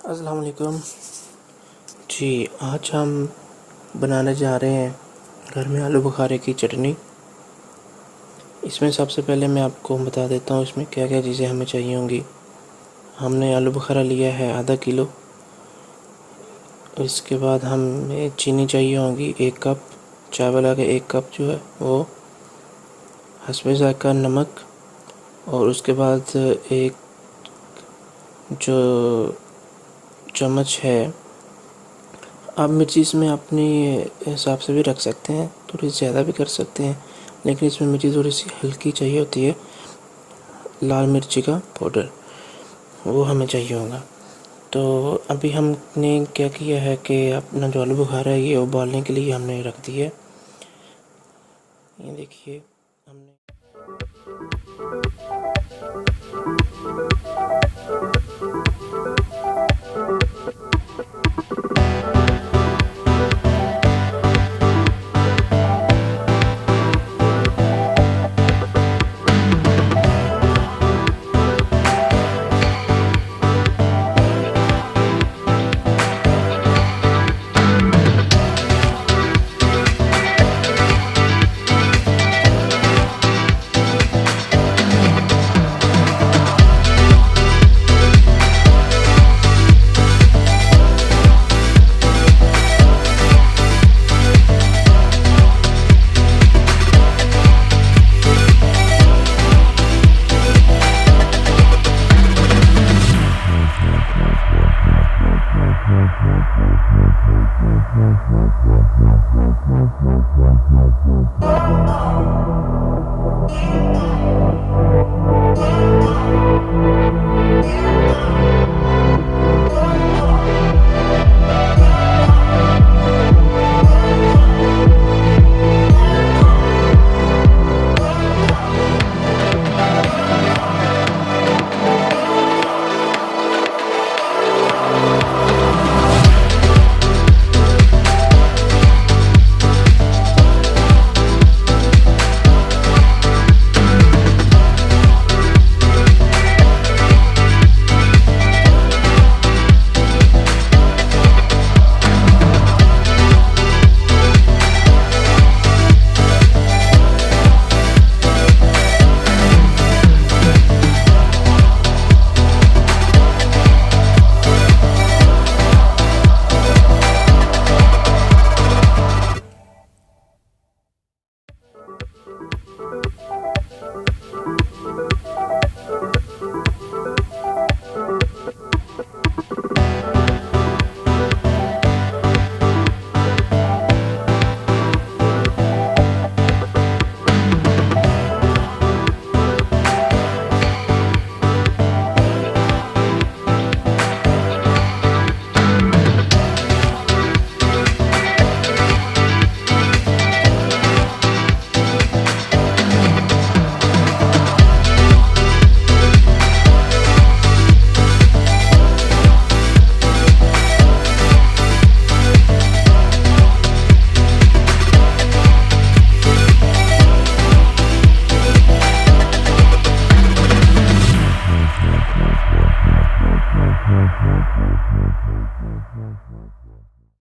अस्सलाम वालेकुम जी। आज हम बनाने जा रहे हैं घर में आलू बुखारे की चटनी। इसमें सबसे पहले मैं आपको बता देता हूँ इसमें क्या क्या चीज़ें हमें चाहिए होंगी। हमने आलू बुखारा लिया है आधा किलो। इसके बाद हमें चीनी चाहिए होगी 1 कप, चाय वाला के 1 कप जो है वो, हस्बे ज़ायक़ा नमक, और उसके बाद एक जो चम्मच है। आप मिर्ची इसमें अपने हिसाब से भी रख सकते हैं, थोड़ी ज़्यादा भी कर सकते हैं, लेकिन इसमें मिर्ची थोड़ी सी हल्की चाहिए होती है। लाल मिर्ची का पाउडर वो हमें चाहिए होगा। तो अभी हमने क्या किया है कि अपना जो आलू बुखारा है ये उबालने के लिए हमने रख दिया है। ये देखिए